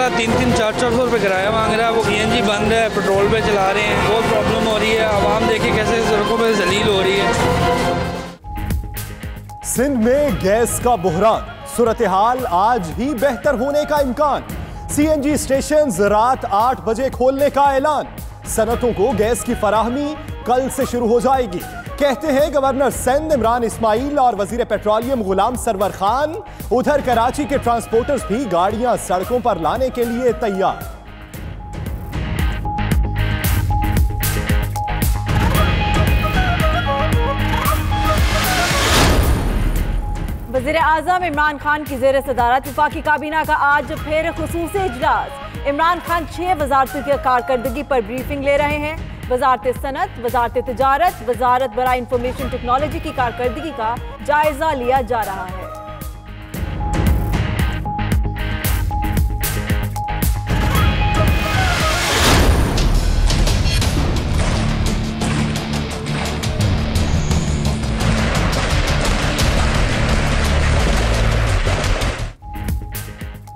वाला 300-400 रुपये किराया मांग रहा है, वो CNG बंद है, पेट्रोल पे चला रहे हैं, बहुत प्रॉब्लम हो रही है। आवाम देखे कैसे सड़कों पर जलील हो रही है। सिंध में गैस का बुहरान, सूरत हाल आज ही बेहतर होने का इम्कान। CNG स्टेशन रात 8 बजे खोलने का ऐलान। सनतों को गैस की फराहमी कल से शुरू हो जाएगी, कहते हैं गवर्नर सिंध इमरान इस्माइल और वजीर पेट्रोलियम गुलाम सरवर खान। उधर कराची के ट्रांसपोर्टर्स भी गाड़ियां सड़कों पर लाने के लिए तैयार। वज़ीर आज़म इमरान खान की ज़ेर सदारत वफाकी काबीना का आज फिर खुसूसी इजलास। इमरान खान 6 वज़ारतों की कारकर्दगी पर ब्रीफिंग ले रहे हैं। वज़ारत सनत, वज़ारत तिजारत, वज़ारत बराए इंफॉर्मेशन टेक्नोलॉजी की कारकर्दगी का जायजा लिया जा रहा है।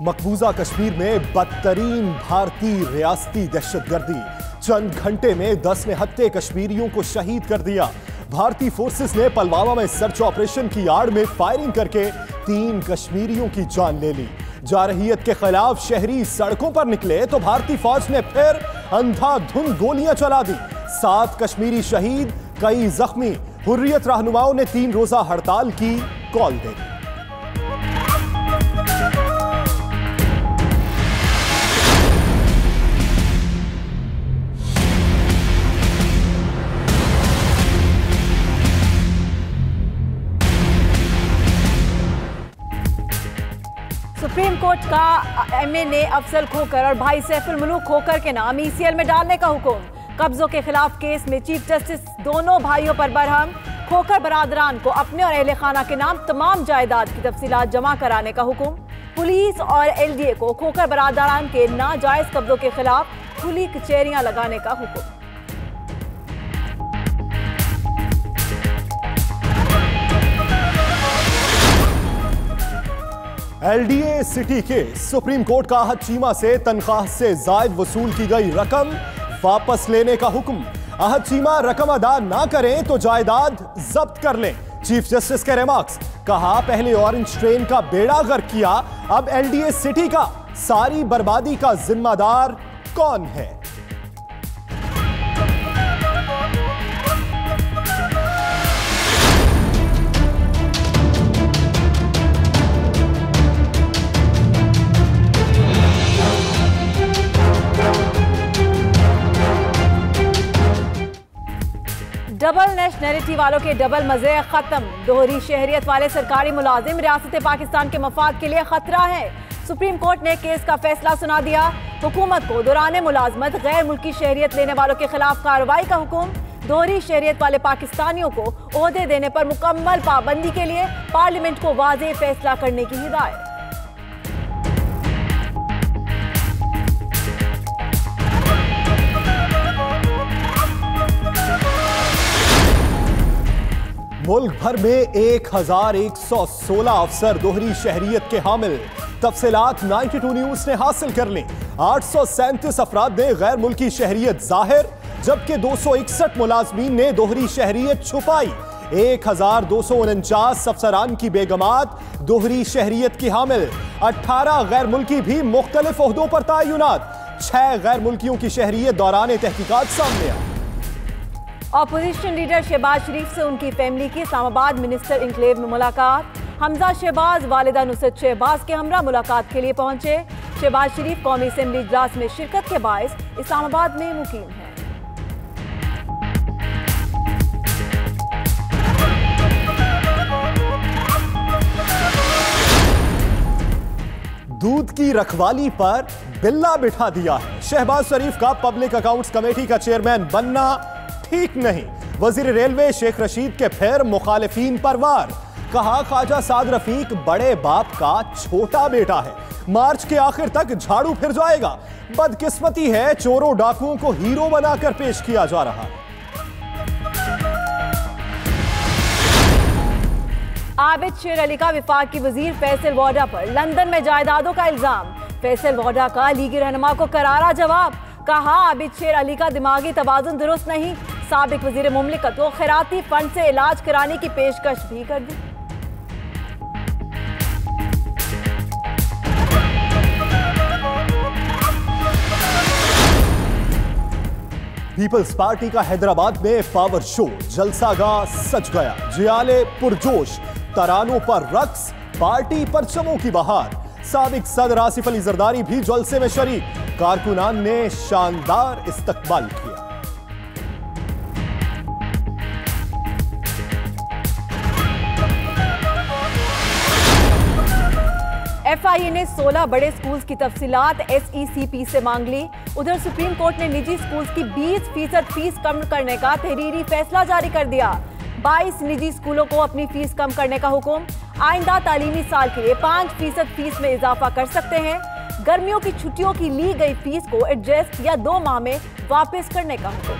मकबूजा कश्मीर में बदतरीन भारतीय रियासती दहशतगर्दी। चंद घंटे में 10 निहत्थे कश्मीरियों को शहीद कर दिया। भारतीय फोर्सेस ने पुलवामा में सर्च ऑपरेशन की आड़ में फायरिंग करके 3 कश्मीरियों की जान ले ली। जारहियत के खिलाफ शहरी सड़कों पर निकले तो भारतीय फौज ने फिर अंधाधुंध गोलियां चला दी। 7 कश्मीरी शहीद, कई जख्मी। हुर्रियत रहनुमाओं ने 3 रोजा हड़ताल की कॉल दे दी। सुप्रीम कोर्ट का MA ने अफजल खोकर और भाई सैफुल मुल्क खोकर के नाम ECL में डालने का हुक्म। कब्जों के खिलाफ केस में चीफ जस्टिस दोनों भाइयों पर बरहम। खोकर बरादरान को अपने और अहले खाना के नाम तमाम जायदाद की तफसीलात जमा कराने का हुक्म। पुलिस और LDA को खोकर बरादरान के नाजायज कब्जों के खिलाफ खुली कचहरियां लगाने का हुक्म। LDA सिटी के सुप्रीम कोर्ट का अहद चीमा से तनख्वाह से जायद वसूल की गई रकम वापस लेने का हुक्म। अहद चीमा रकम अदा ना करें तो जायदाद जब्त कर लें। चीफ जस्टिस के रिमार्क्स, कहा पहले ऑरेंज ट्रेन का बेड़ा गर्क किया, अब LDA सिटी का। सारी बर्बादी का जिम्मेदार कौन है? डबल नेशनैलिटी वालों के डबल मजे खत्म। दोहरी शहरियत वाले सरकारी मुलाजिम रियासत पाकिस्तान के मफाद के लिए खतरा है। सुप्रीम कोर्ट ने केस का फैसला सुना दिया। हुकूमत को दौरान मुलाजमत गैर मुल्की शहरियत लेने वालों के खिलाफ कार्रवाई का हुक्म। दोहरी शहरियत वाले पाकिस्तानियों को ओहदे देने पर मुकम्मल पाबंदी के लिए पार्लियामेंट को वाज़ेह फैसला करने की हिदायत। मुल्क भर में 1116 अफसर दोहरी शहरियत के हामिल। तफसीलात 92 न्यूज ने हासिल कर ली। 837 अफराद ने गैर मुल्की शहरियत जाहिर, जबकि 261 मुलाजमीन ने दोहरी शहरियत छुपाई। 1249 अफसरान की बेगमात दोहरी शहरियत की हामिल। 18 गैर मुल्की भी मुख्तलिफ ओहदों पर तयनात। 6 गैर मुल्कियों की शहरियत दौरान तहकीकात सामने आई। ऑपोजिशन लीडर शहबाज शरीफ से उनकी फैमिली की इस्लामाबाद मिनिस्टर इंक्लेव में मुलाकात। हमजा शहबाज वालिदा नुसरत शहबाज के हमरा मुलाकात के लिए पहुंचे। शहबाज शरीफ कौमी असेंबली इजलास में शिरकत के बायस इस्लामाबाद में मुकीम हैं। दूध की रखवाली पर बिल्ला बिठा दिया है। शहबाज शरीफ का पब्लिक अकाउंट्स कमेटी का चेयरमैन बनना ठीक नहीं। वजीर रेलवे शेख रशीद के फिर मुखालिफीन पर वार। कहा ख्वाजा साद रफीक बड़े बाप का छोटा बेटा है, मार्च के आखिर तक झाड़ू फिर जाएगा। बदकिस्मती है चोरों डाकुओं को हीरो बनाकर पेश किया जा रहा है। आबिद शेर अली का वफाक की वजीर फैसल वाडा पर लंदन में जायदादों का इल्जाम। फैसल वोडा का लीगी रहनुमा को करारा जवाब, कहा आबिद शेर अली का दिमागी तवाजुन दुरुस्त नहीं। साबिक वजीर मुमलिकत को खैराती फंड से इलाज कराने की पेशकश भी कर दी। पीपल्स पार्टी का हैदराबाद में पावर शो, जलसागा सज गया। जियाले पुरजोश, तरानों पर रक्स, पार्टी परचमों की बहार। साबिक सदर आसिफ अली जरदारी भी जलसे में शरीक, कारकुनान ने शानदार इस्तकबाल किया। FIA ने 16 बड़े स्कूल्स की तफसीलात SECP से मांग ली। उधर सुप्रीम कोर्ट ने निजी स्कूल्स की 20% फीस कम करने का तहरीरी फैसला जारी कर दिया। 22 निजी स्कूलों को अपनी फीस कम करने का हुक्म। आइंदा तालीमी साल के लिए 5% फीस में इजाफा कर सकते हैं। गर्मियों की छुट्टियों की ली गई फीस को एडजस्ट या 2 माह में वापस करने का हुक्म।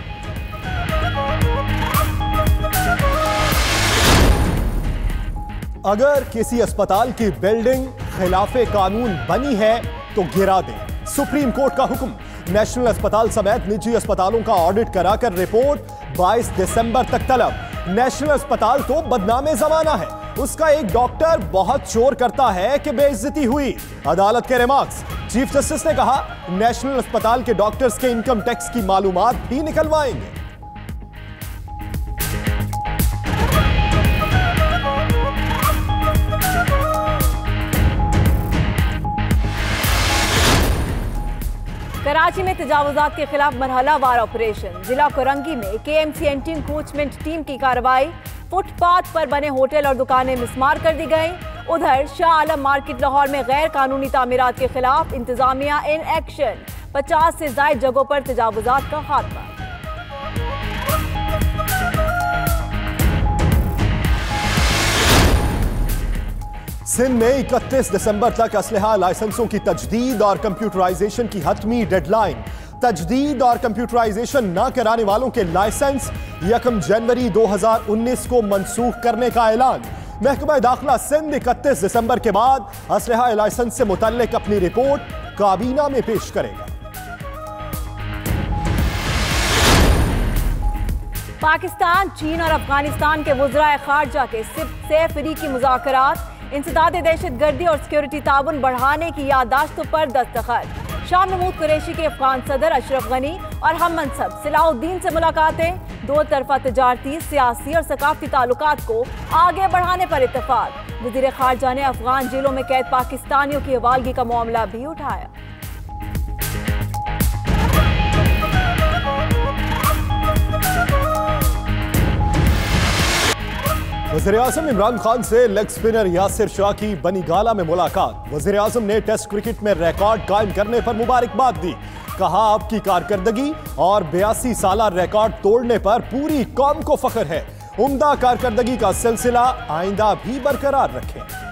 अगर किसी अस्पताल की बिल्डिंग खिलाफे कानून बनी है तो गिरा दें, सुप्रीम कोर्ट का हुक्म। नेशनल अस्पताल समेत निजी अस्पतालों का ऑडिट कराकर रिपोर्ट 22 दिसंबर तक तलब। नेशनल अस्पताल तो बदनामे जमाना है, उसका एक डॉक्टर बहुत शोर करता है कि बेइज्जती हुई। अदालत के रिमार्क्स, चीफ जस्टिस ने कहा नेशनल अस्पताल के डॉक्टर्स के इनकम टैक्स की मालूमात भी निकलवाएंगे। कराची में तजावुजात के खिलाफ मरहलावार ऑपरेशन। जिला कोरंगी में KMC एंटी इंक्रोचमेंट टीम की कार्रवाई। फुटपाथ पर बने होटल और दुकानें मिसमार कर दी गई। उधर शाह आलम मार्केट लाहौर में गैर कानूनी तामीरात के खिलाफ इंतजामिया इन एक्शन। 50 से ज्यादा जगहों पर तजावुजात का खात्मा। सिंध में 31 दिसंबर तक असलहा लाइसेंसों की तजदीद और कंप्यूटराइजेशन की हतमी डेडलाइन। तजदीद और कंप्यूटराइजेशन न कराने वालों के लाइसेंस 1 जनवरी 2019 को मनसूख करने का ऐलान। महकमा दाखिला सिंध 31 दिसंबर के बाद असलहा लाइसेंस से मुतल्लिक अपनी रिपोर्ट काबीना में पेश करेगा। पाकिस्तान, चीन और अफगानिस्तान के वज़राए खारजा के सैफ-ई-अफ़रीकी मुज़ाकरात। इंसदाद दहशतगर्दी और सिक्योरिटी ताउन बढ़ाने की याददाश्तों पर दस्तखत। शाह महमूद कुरैशी के अफगान सदर अशरफ गनी और हम मनसब सलाहुद्दीन से मुलाकातें। 2 तरफा तजारती, सियासी और सकाफती ताल्लुकात को आगे बढ़ाने पर इत्तफाक। वज़ीर खारजा ने अफगान जेलों में कैद पाकिस्तानियों की हवालगी का मामला भी उठाया। वज़ीर-ए-आज़म इमरान खान से लेग स्पिनर यासिर शाह की बनी गाला में मुलाकात। वज़ीर-ए-आज़म ने टेस्ट क्रिकेट में रिकॉर्ड कायम करने पर मुबारकबाद दी। कहा आपकी कारकर्दगी और 82 साला रिकॉर्ड तोड़ने पर पूरी कौम को फख्र है। उम्दा कारकर्दगी का सिलसिला आइंदा भी बरकरार रखें।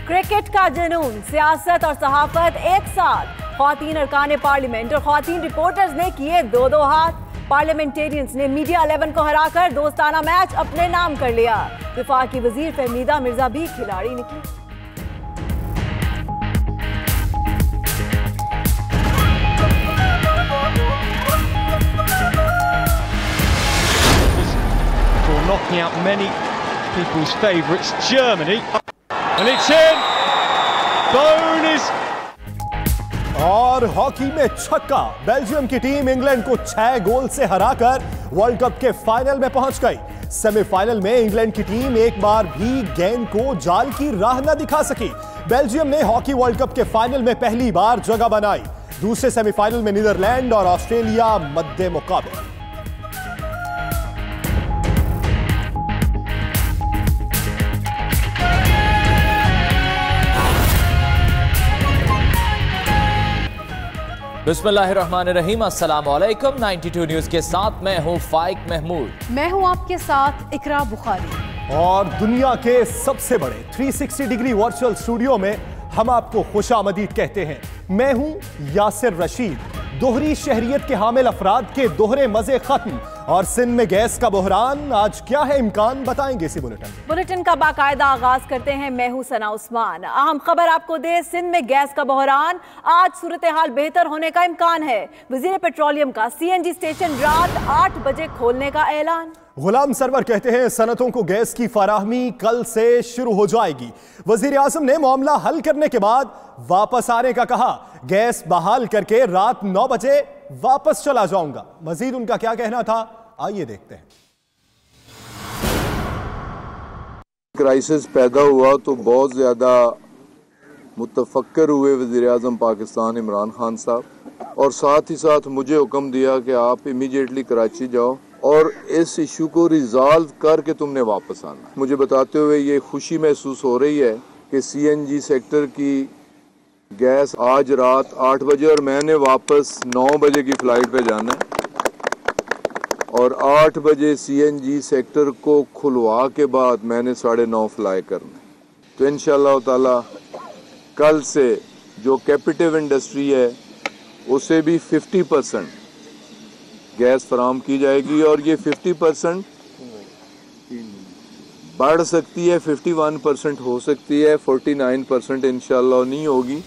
क्रिकेट का जुनून, सियासत और सहाफत एक साथ। ख्वातीन अरकान पार्लियामेंट और ख्वातीन रिपोर्टर्स ने किए 2-2 हाथ। पार्लियामेंटेरियंस ने मीडिया 11 को हराकर दोस्ताना मैच अपने नाम कर लिया। वफाकी वजीर फहमीदा मिर्जा भी खिलाड़ी निकली। Knocking out many people's favourites, Germany, and it's in. Bone is. और हॉकी में छक्का, बेल्जियम की टीम इंग्लैंड को 6 गोल से हराकर वर्ल्ड कप के फाइनल में पहुंच गई। सेमीफाइनल में इंग्लैंड की टीम एक बार भी गेंद को जाल की राह न दिखा सकी। बेल्जियम ने हॉकी वर्ल्ड कप के फाइनल में पहली बार जगह बनाई। दूसरे सेमीफाइनल में नीदरलैंड और ऑस्ट्रेलिया मद्दे मुकाबले। बिस्मिल्लाहिर्रहमानिर्रहीम, अस्सलाम वालेकुम। 92 न्यूज़ के साथ मैं हूं फाइक महमूद। मैं हूं आपके साथ इकरा बुखारी। और दुनिया के सबसे बड़े 360 डिग्री वर्चुअल स्टूडियो में हम आपको खुशामदीद कहते हैं। मैं हूं यासिर रशीद। दोहरी शहरियत के हामिल अफराद के दोहरे मजे खत्म और सिंध में गैस का बहरान। आज क्या है इम्कान, बताएंगे इसी बुलेटिन का बाकायदा आगाज करते हैं। मैं हूं सना उस्मान। अहम खबर आपको दे, सिंध में गैस का बहरान। आज सूरत हाल बेहतर होने का इम्कान है। वजीर पेट्रोलियम का CNG स्टेशन रात 8 बजे खोलने का ऐलान। गुलाम सरवर कहते हैं सनतों को गैस की फराहमी कल से शुरू हो जाएगी। वजीर आजम ने मामला हल करने के बाद वापस आने का कहा। गैस बहाल करके रात 9 बजे वापस चला जाऊंगा। मजीद उनका क्या कहना था, आइए देखते हैं। क्राइसिस पैदा हुआ तो बहुत ज्यादा मुतफक्कर हुए वजीर आजम पाकिस्तान इमरान खान साहब, और साथ ही साथ मुझे हुक्म दिया कि आप इमीडिएटली कराची जाओ और इस इशू को रिजॉल्व करके तुमने वापस आना। मुझे बताते हुए ये खुशी महसूस हो रही है कि CNG सेक्टर की गैस आज रात 8 बजे और मैंने वापस 9 बजे की फ्लाइट पे जाना है और 8 बजे CNG सेक्टर को खुलवा के बाद मैंने 9:30 फ्लाई करना है। तो इंशाअल्लाह ताला कल से जो कैपिटिव इंडस्ट्री है उसे भी 50% गैस फराम की जाएगी और ये 50% बढ़ सकती है, 51% हो सकती है, 49% इंशाअल्लाह नहीं होगी।